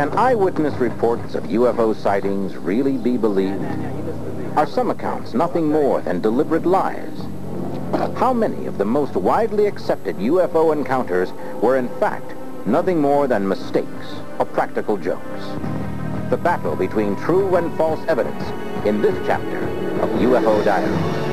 Can eyewitness reports of UFO sightings really be believed? Are some accounts nothing more than deliberate lies? How many of the most widely accepted UFO encounters were in fact nothing more than mistakes or practical jokes? The battle between true and false evidence in this chapter of UFO Diaries.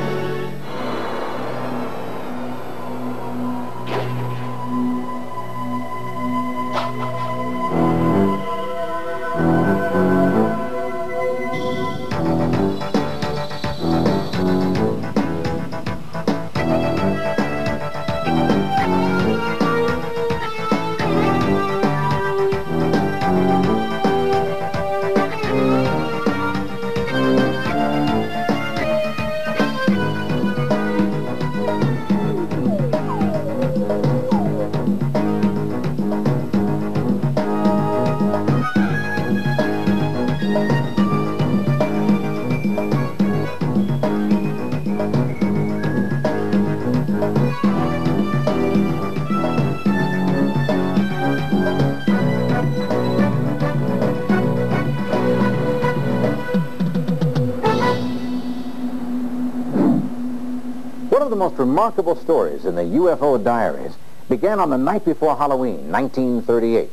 One of the most remarkable stories in the UFO Diaries began on the night before Halloween, 1938.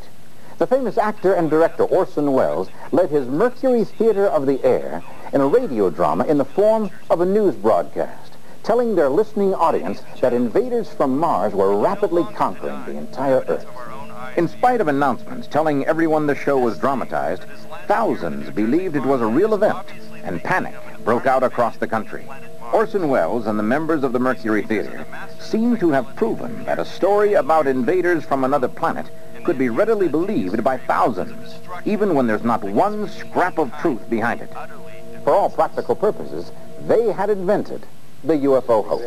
The famous actor and director Orson Welles led his Mercury Theater of the Air in a radio drama in the form of a news broadcast, telling their listening audience that invaders from Mars were rapidly conquering the entire Earth. In spite of announcements telling everyone the show was dramatized, thousands believed it was a real event, and panic broke out across the country. Orson Welles and the members of the Mercury Theater seem to have proven that a story about invaders from another planet could be readily believed by thousands, even when there's not one scrap of truth behind it. For all practical purposes, they had invented the UFO hoax.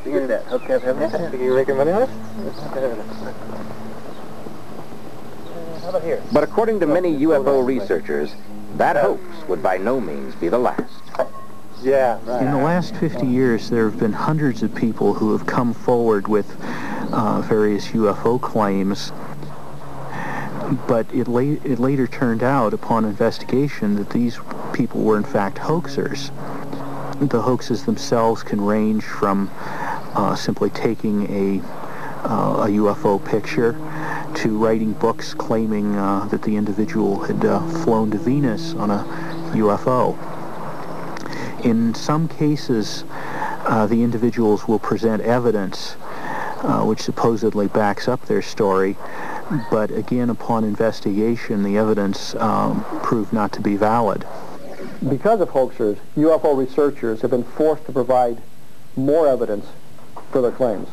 You making money on it? How about here? But according to many UFO researchers, that hoax would by no means be the last. Yeah, right. In the last 50 years, there have been hundreds of people who have come forward with various UFO claims, but it later turned out, upon investigation, that these people were in fact hoaxers. The hoaxes themselves can range from simply taking a UFO picture to writing books claiming that the individual had flown to Venus on a UFO. In some cases, the individuals will present evidence which supposedly backs up their story, but again, upon investigation, the evidence proved not to be valid. Because of hoaxers, UFO researchers have been forced to provide more evidence for their claims.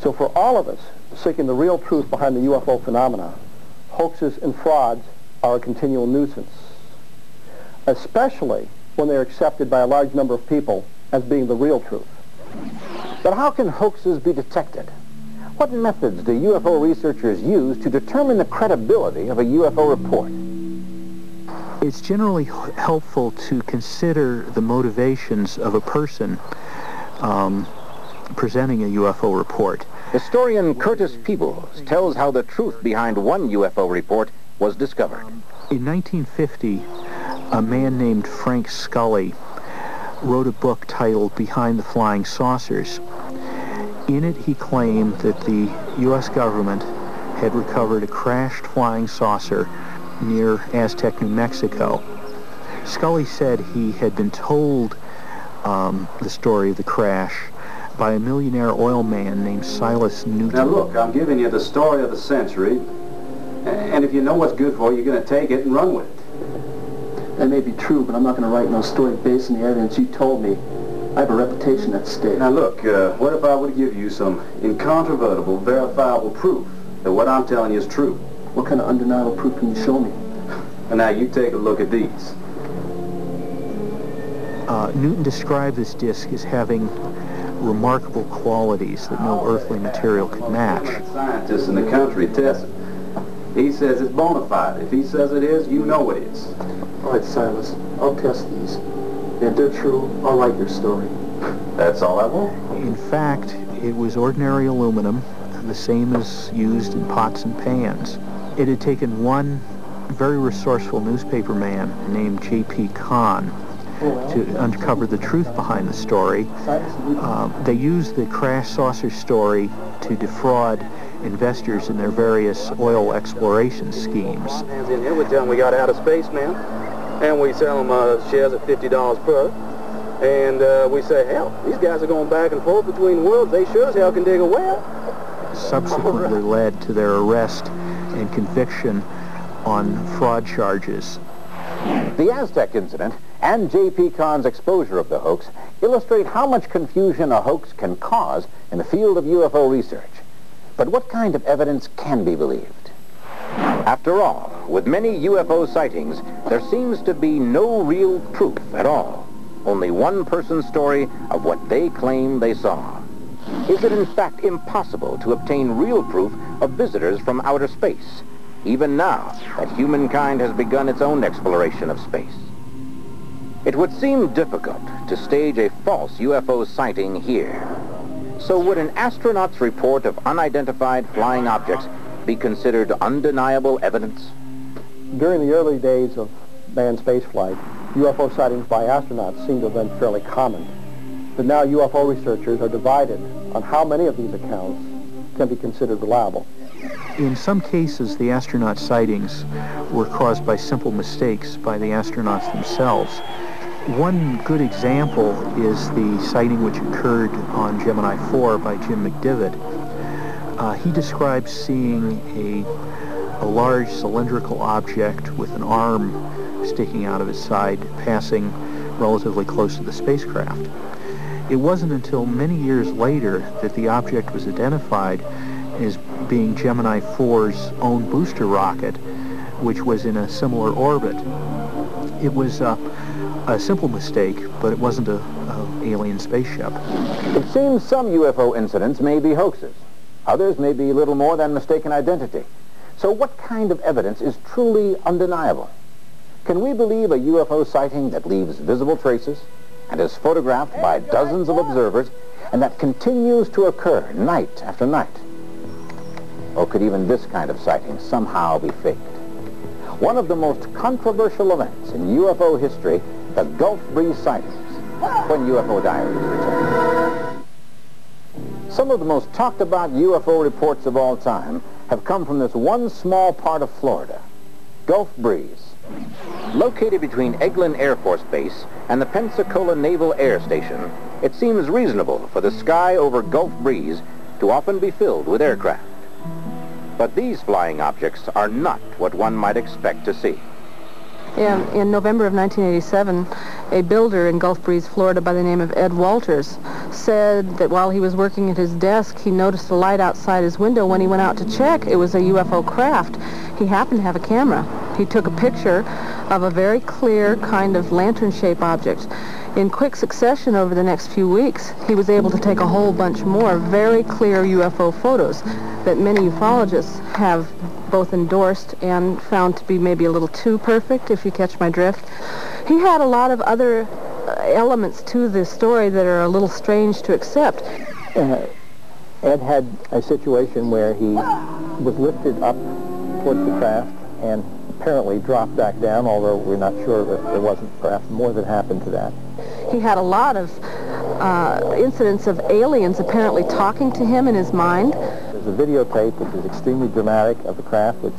So for all of us seeking the real truth behind the UFO phenomena, hoaxes and frauds are a continual nuisance, especially when they are accepted by a large number of people as being the real truth. But how can hoaxes be detected? What methods do UFO researchers use to determine the credibility of a UFO report? It's generally helpful to consider the motivations of a person presenting a UFO report. Historian Curtis Peebles tells how the truth behind one UFO report was discovered. In 1950, a man named Frank Scully wrote a book titled Behind the Flying Saucers. In it, he claimed that the U.S. government had recovered a crashed flying saucer near Aztec, New Mexico. Scully said he had been told the story of the crash by a millionaire oil man named Silas Newton. Now look, I'm giving you the story of the century, and if you know what's good for you, you're going to take it and run with it. That may be true, but I'm not going to write no story based on the evidence you told me. I have a reputation at stake. Now look, what if I were to give you some incontrovertible, verifiable proof that what I'm telling you is true? What kind of undeniable proof can you show me? And now you take a look at these. Newton described this disc as having remarkable qualities that no earthly material could match. Scientists in the country test it. He says it's bona fide. If he says it is, you know it is. All right, Silas, I'll test these. If they're true, I'll write your story. That's all I want. In fact, it was ordinary aluminum, the same as used in pots and pans. It had taken one very resourceful newspaper man named J.P. Kahn to uncover the truth behind the story. They used the crash saucer story to defraud investors in their various oil exploration schemes. Hands in here, we tell them we got outer space, man, and we sell them shares at $50 per. And we say, hell, these guys are going back and forth between worlds. They sure as hell can dig a well. Subsequently led to their arrest and conviction on fraud charges. The Aztec incident and J.P. Kahn's exposure of the hoax illustrate how much confusion a hoax can cause in the field of UFO research. But what kind of evidence can be believed? After all, with many UFO sightings, there seems to be no real proof at all. Only one person's story of what they claim they saw. Is it in fact impossible to obtain real proof of visitors from outer space, even now that humankind has begun its own exploration of space? It would seem difficult to stage a false UFO sighting here. So would an astronaut's report of unidentified flying objects be considered undeniable evidence? During the early days of manned spaceflight, UFO sightings by astronauts seem to have been fairly common. But now UFO researchers are divided on how many of these accounts can be considered reliable. In some cases, the astronaut sightings were caused by simple mistakes by the astronauts themselves. One good example is the sighting which occurred on Gemini 4 by Jim McDivitt. He describes seeing a large cylindrical object with an arm sticking out of its side, passing relatively close to the spacecraft. It wasn't until many years later that the object was identified as being Gemini 4's own booster rocket, which was in a similar orbit. It was a simple mistake, but it wasn't an alien spaceship. It seems some UFO incidents may be hoaxes. Others may be little more than mistaken identity. So what kind of evidence is truly undeniable? Can we believe a UFO sighting that leaves visible traces and is photographed by dozens of observers and that continues to occur night after night? Or could even this kind of sighting somehow be faked? One of the most controversial events in UFO history, the Gulf Breeze sightings, when UFO Diaries return. Some of the most talked about UFO reports of all time have come from this one small part of Florida, Gulf Breeze. Located between Eglin Air Force Base and the Pensacola Naval Air Station, it seems reasonable for the sky over Gulf Breeze to often be filled with aircraft. But these flying objects are not what one might expect to see. In November of 1987, a builder in Gulf Breeze, Florida by the name of Ed Walters said that while he was working at his desk, he noticed a light outside his window. When he went out to check, it was a UFO craft. He happened to have a camera. He took a picture of a very clear kind of lantern-shaped object. In quick succession over the next few weeks, he was able to take a whole bunch more very clear UFO photos that many ufologists have both endorsed and found to be maybe a little too perfect, if you catch my drift. He had a lot of other elements to this story that are a little strange to accept. Ed had a situation where he was lifted up towards the craft and apparently dropped back down, although we're not sure if there wasn't perhaps more that happened to that. He had a lot of incidents of aliens apparently talking to him in his mind. There's a videotape which is extremely dramatic of the craft which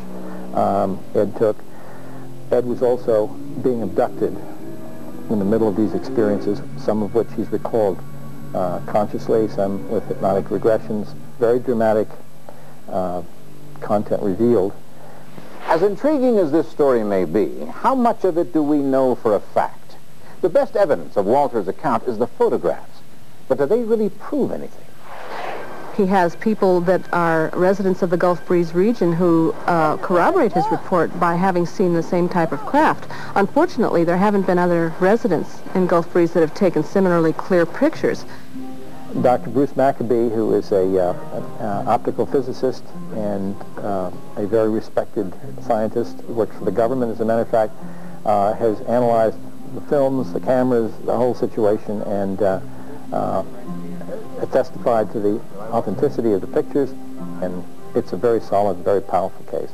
Ed took. Ed was also being abducted in the middle of these experiences, some of which he's recalled consciously, some with hypnotic regressions. Very dramatic content revealed. As intriguing as this story may be, how much of it do we know for a fact? The best evidence of Walter's account is the photographs, but do they really prove anything? He has people that are residents of the Gulf Breeze region who corroborate his report by having seen the same type of craft. Unfortunately, there haven't been other residents in Gulf Breeze that have taken similarly clear pictures. Dr. Bruce Maccabee, who is an optical physicist and a very respected scientist, works for the government, as a matter of fact, has analyzed the films, the cameras, the whole situation, and testified to the authenticity of the pictures, and it's a very solid, very powerful case.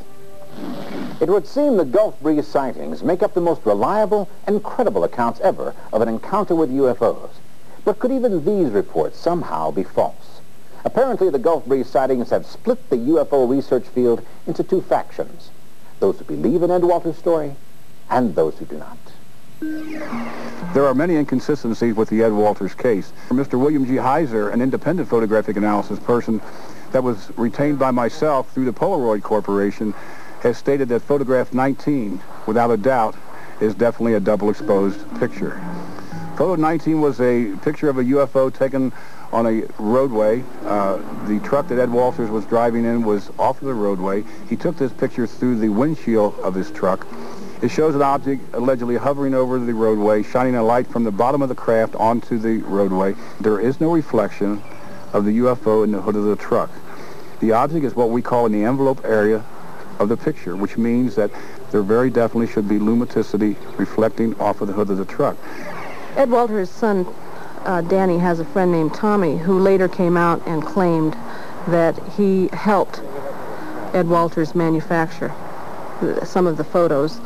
It would seem the Gulf Breeze sightings make up the most reliable and credible accounts ever of an encounter with UFOs. But could even these reports somehow be false? Apparently, the Gulf Breeze sightings have split the UFO research field into two factions: those who believe in Ed Walters' story and those who do not. There are many inconsistencies with the Ed Walters case. Mr. William G. Heiser, an independent photographic analysis person that was retained by myself through the Polaroid Corporation, has stated that photograph 19, without a doubt, is definitely a double-exposed picture. Photo 19 was a picture of a UFO taken on a roadway. The truck that Ed Walters was driving in was off of the roadway. He took this picture through the windshield of his truck. It shows an object allegedly hovering over the roadway, shining a light from the bottom of the craft onto the roadway. There is no reflection of the UFO in the hood of the truck. The object is what we call in the envelope area of the picture, which means that there very definitely should be luminosity reflecting off of the hood of the truck. Ed Walters' son, Danny, has a friend named Tommy who later came out and claimed that he helped Ed Walters manufacture some of the photos.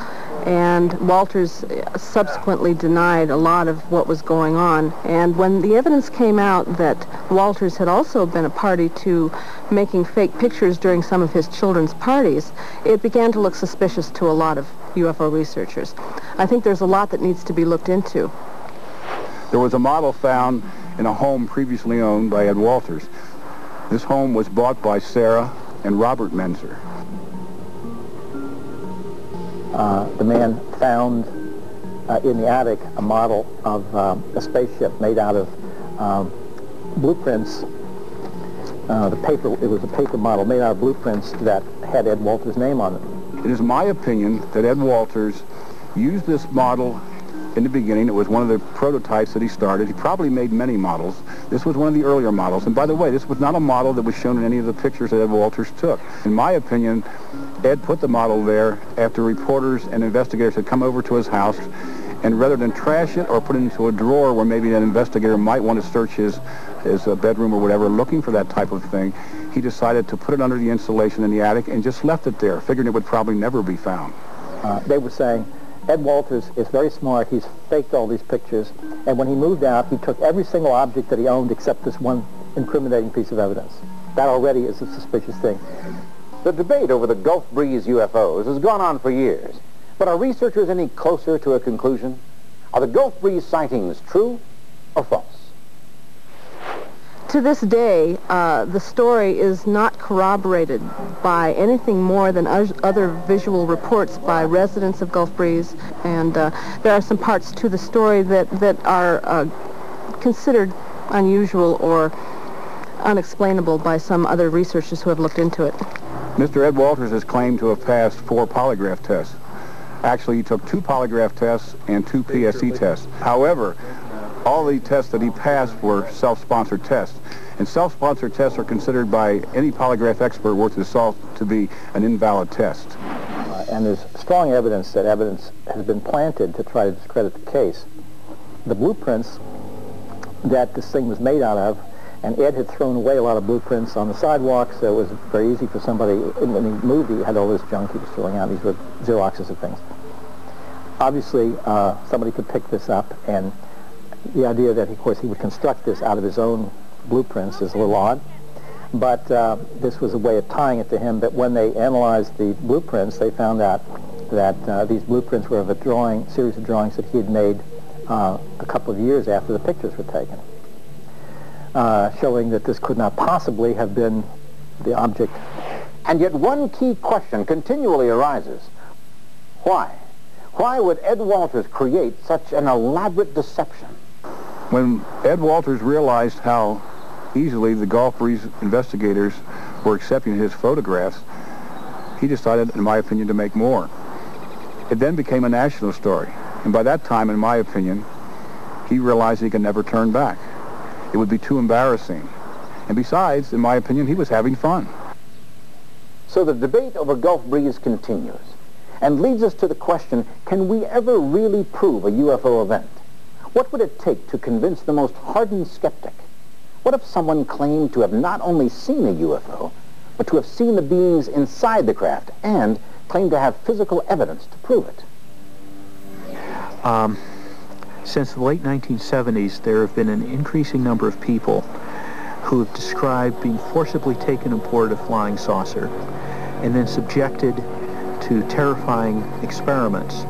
And Walters subsequently denied a lot of what was going on. And when the evidence came out that Walters had also been a party to making fake pictures during some of his children's parties, it began to look suspicious to a lot of UFO researchers. I think there's a lot that needs to be looked into. There was a model found in a home previously owned by Ed Walters. This home was bought by Sarah and Robert Menzer. The man found in the attic a model of a spaceship made out of blueprints. It was a paper model made out of blueprints that had Ed Walters' name on it. It is my opinion that Ed Walters used this model in the beginning. It was one of the prototypes that he started. He probably made many models. This was one of the earlier models. And by the way, this was not a model that was shown in any of the pictures that Ed Walters took. In my opinion, Ed put the model there after reporters and investigators had come over to his house, and rather than trash it or put it into a drawer where maybe an investigator might want to search his bedroom or whatever looking for that type of thing, he decided to put it under the insulation in the attic and just left it there, figuring it would probably never be found. They were saying, Ed Walters is very smart. He's faked all these pictures. And when he moved out, he took every single object that he owned except this one incriminating piece of evidence. That already is a suspicious thing. The debate over the Gulf Breeze UFOs has gone on for years. But are researchers any closer to a conclusion? Are the Gulf Breeze sightings true or false? To this day, the story is not corroborated by anything more than other visual reports by residents of Gulf Breeze, and there are some parts to the story that are considered unusual or unexplainable by some other researchers who have looked into it. Mr. Ed Walters is claimed to have passed 4 polygraph tests. Actually, he took 2 polygraph tests and 2 PSE tests. However, all the tests that he passed were self-sponsored tests. And self-sponsored tests are considered by any polygraph expert worth his salt to be an invalid test. And there's strong evidence that evidence has been planted to try to discredit the case. The blueprints that this thing was made out of, and Ed had thrown away a lot of blueprints on the sidewalk, so it was very easy for somebody, when he moved, he had all this junk he was throwing out. These were Xeroxes of things. Obviously, somebody could pick this up, and the idea that, of course, he would construct this out of his own blueprints is a little odd, but this was a way of tying it to him. But when they analyzed the blueprints, they found out that these blueprints were of a series of drawings that he had made a couple of years after the pictures were taken, showing that this could not possibly have been the object. And yet one key question continually arises. Why? Why would Ed Walters create such an elaborate deception? When Ed Walters realized how easily the Gulf Breeze investigators were accepting his photographs, he decided, in my opinion, to make more. It then became a national story. And by that time, in my opinion, he realized he could never turn back. It would be too embarrassing. And besides, in my opinion, he was having fun. So the debate over Gulf Breeze continues and leads us to the question, can we ever really prove a UFO event? What would it take to convince the most hardened skeptic? What if someone claimed to have not only seen a UFO, but to have seen the beings inside the craft and claim to have physical evidence to prove it. Since the late 1970s, there have been an increasing number of people who have described being forcibly taken aboard a flying saucer and then subjected to terrifying experiments.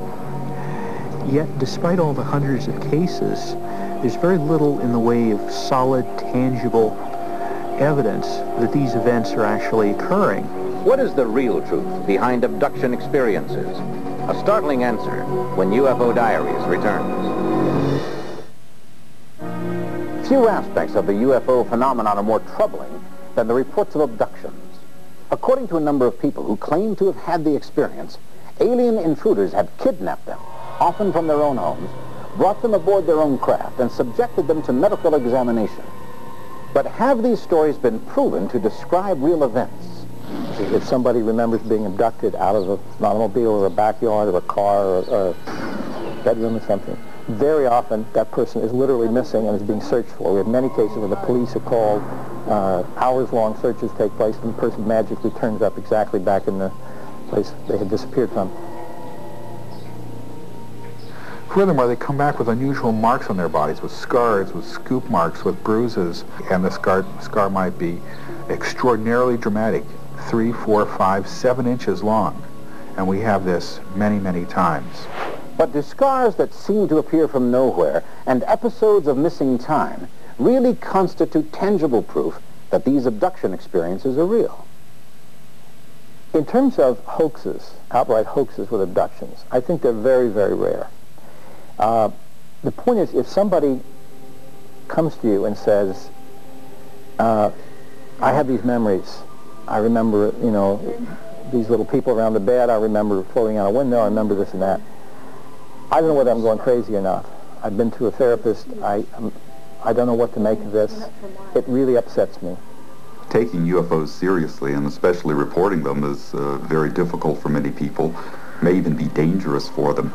Yet, despite all the hundreds of cases, there's very little in the way of solid, tangible evidence that these events are actually occurring. What is the real truth behind abduction experiences? A startling answer when UFO Diaries returns. Few aspects of the UFO phenomenon are more troubling than the reports of abductions. According to a number of people who claim to have had the experience, alien intruders have kidnapped them, often from their own homes, brought them aboard their own craft, and subjected them to medical examination. But have these stories been proven to describe real events? If somebody remembers being abducted out of an automobile or a backyard or a car or a bedroom or something, very often that person is literally missing and is being searched for. We have many cases where the police are called, hours-long searches take place, and the person magically turns up exactly back in the place they had disappeared from. Furthermore, they come back with unusual marks on their bodies, with scars, with scoop marks, with bruises, and the scar might be extraordinarily dramatic, 3, 4, 5, 7 inches long, and we have this many, many times. But do scars that seem to appear from nowhere and episodes of missing time really constitute tangible proof that these abduction experiences are real? In terms of hoaxes, outright hoaxes with abductions, I think they're very, very rare. The point is, if somebody comes to you and says, I have these memories, I remember, you know, these little people around the bed, I remember floating out a window, I remember this and that. I don't know whether I'm going crazy or not. I've been to a therapist. I don't know what to make of this. It really upsets me. Taking UFOs seriously, and especially reporting them, is very difficult for many people. May even be dangerous for them,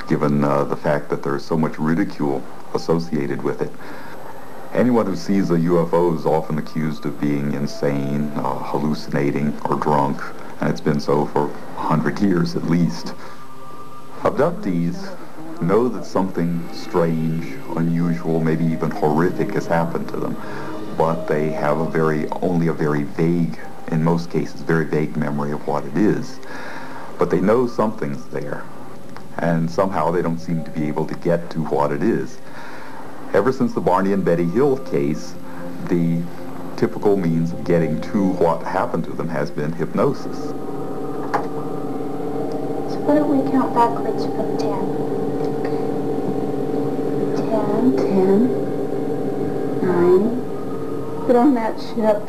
given the fact that there's so much ridicule associated with it. Anyone who sees a UFO is often accused of being insane, hallucinating, or drunk, and it's been so for 100 years at least. Abductees know that something strange, unusual, maybe even horrific has happened to them, but they have only a very vague, in most cases, very vague memory of what it is. But they know something's there, and somehow they don't seem to be able to get to what it is. Ever since the Barney and Betty Hill case, the typical means of getting to what happened to them has been hypnosis. Why don't we count backwards from 10? 10. 9. Get on that ship.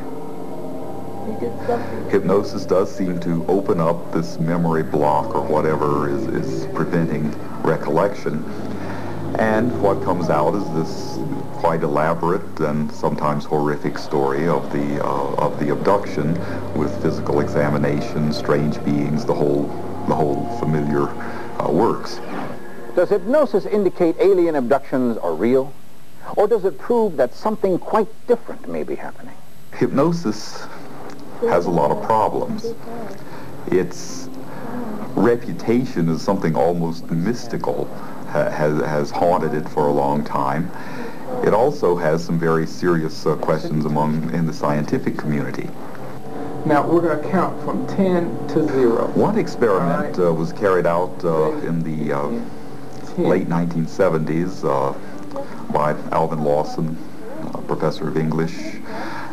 We did something. Hypnosis does seem to open up this memory block or whatever is preventing recollection. And what comes out is this quite elaborate and sometimes horrific story of the abduction, with physical examination, strange beings, the whole familiar works. Does hypnosis indicate alien abductions are real? Or does it prove that something quite different may be happening? Hypnosis has a lot of problems. Its reputation as something almost mystical has haunted it for a long time. It also has some very serious questions in the scientific community. Now, we're going to count from 10 to 0. One experiment was carried out in the late 1970s by Alvin Lawson, professor of English,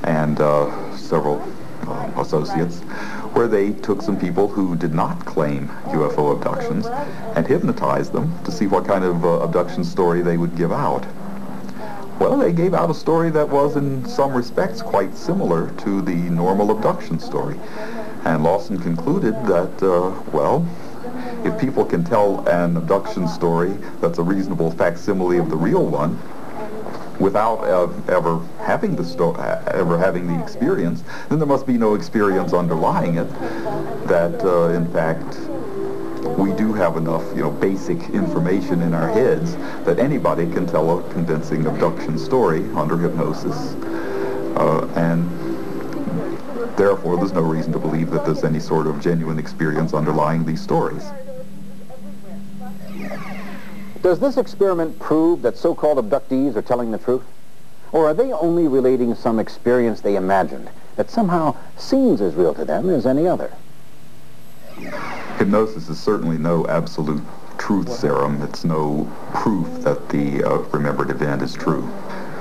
and several associates, where they took some people who did not claim UFO abductions and hypnotized them to see what kind of abduction story they would give out. Well, they gave out a story that was in some respects quite similar to the normal abduction story. And Lawson concluded that, well, if people can tell an abduction story that's a reasonable facsimile of the real one, without ever having the experience, then there must be no experience underlying it. That in fact we do have enough, basic information in our heads that anybody can tell a convincing abduction story under hypnosis. And Therefore, there's no reason to believe that there's any sort of genuine experience underlying these stories. Does this experiment prove that so-called abductees are telling the truth? Or are they only relating some experience they imagined that somehow seems as real to them as any other? Hypnosis is certainly no absolute truth serum. It's no proof that the remembered event is true.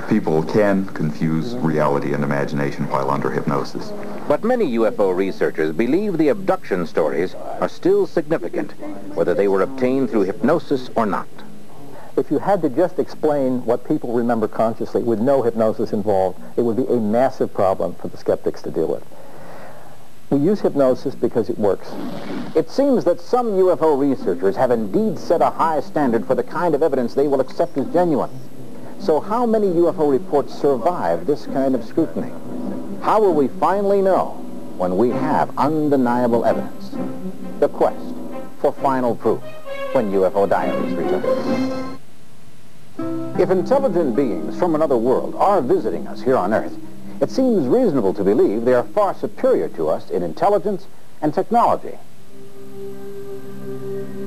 People can confuse reality and imagination while under hypnosis. But many UFO researchers believe the abduction stories are still significant, whether they were obtained through hypnosis or not. If you had to just explain what people remember consciously with no hypnosis involved, it would be a massive problem for the skeptics to deal with. We use hypnosis because it works. It seems that some UFO researchers have indeed set a high standard for the kind of evidence they will accept as genuine. So how many UFO reports survive this kind of scrutiny? How will we finally know when we have undeniable evidence? The quest for final proof when UFO Diaries returns. If intelligent beings from another world are visiting us here on Earth, it seems reasonable to believe they are far superior to us in intelligence and technology.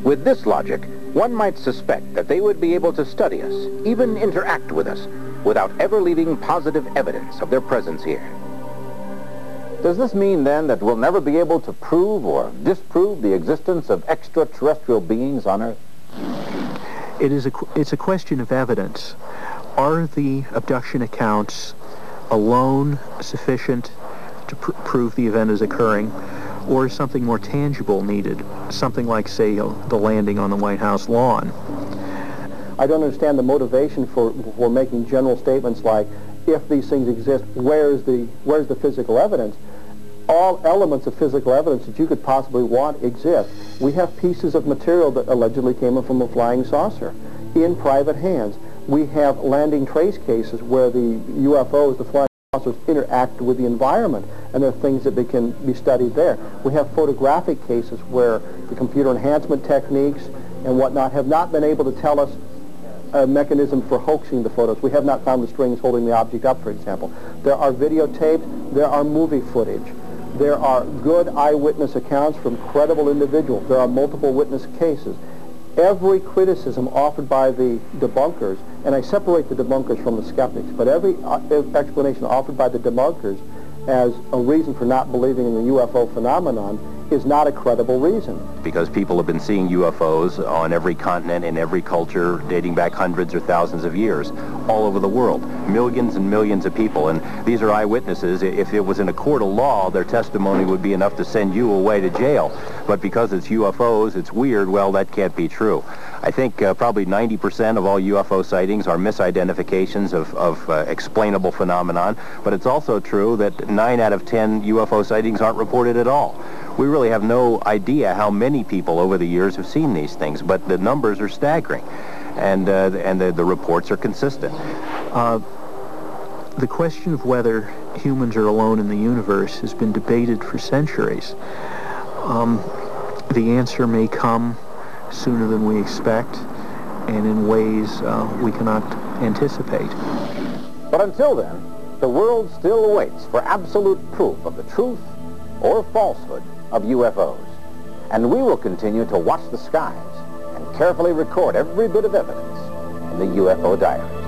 With this logic, one might suspect that they would be able to study us, even interact with us, without ever leaving positive evidence of their presence here. Does this mean, then, that we'll never be able to prove or disprove the existence of extraterrestrial beings on Earth? It's a question of evidence. Are the abduction accounts alone sufficient to prove the event is occurring, or is something more tangible needed? Something like, say, the landing on the White House lawn. I don't understand the motivation for making general statements like, if these things exist, where's the physical evidence? All elements of physical evidence that you could possibly want exist. We have pieces of material that allegedly came from a flying saucer in private hands. We have landing trace cases where the UFOs, the flying saucers, interact with the environment, and there are things that can be studied there. We have photographic cases where the computer enhancement techniques and whatnot have not been able to tell us a mechanism for hoaxing the photos. We have not found the strings holding the object up, for example. There are videotapes, there are movie footage. There are good eyewitness accounts from credible individuals. There are multiple witness cases. Every criticism offered by the debunkers, and I separate the debunkers from the skeptics, but every explanation offered by the debunkers as a reason for not believing in the UFO phenomenon is not a credible reason. Because people have been seeing UFOs on every continent, in every culture, dating back hundreds or thousands of years, all over the world. Millions and millions of people, and these are eyewitnesses. If it was in a court of law, their testimony would be enough to send you away to jail. But because it's UFOs, it's weird, well, that can't be true. I think probably 90% of all UFO sightings are misidentifications of explainable phenomenon, but it's also true that 9 out of 10 UFO sightings aren't reported at all. We really have no idea how many people over the years have seen these things, but the numbers are staggering, and the reports are consistent. The question of whether humans are alone in the universe has been debated for centuries. The answer may come sooner than we expect, and in ways we cannot anticipate. But until then, the world still waits for absolute proof of the truth or falsehood of UFOs. And we will continue to watch the skies and carefully record every bit of evidence in the UFO Diaries.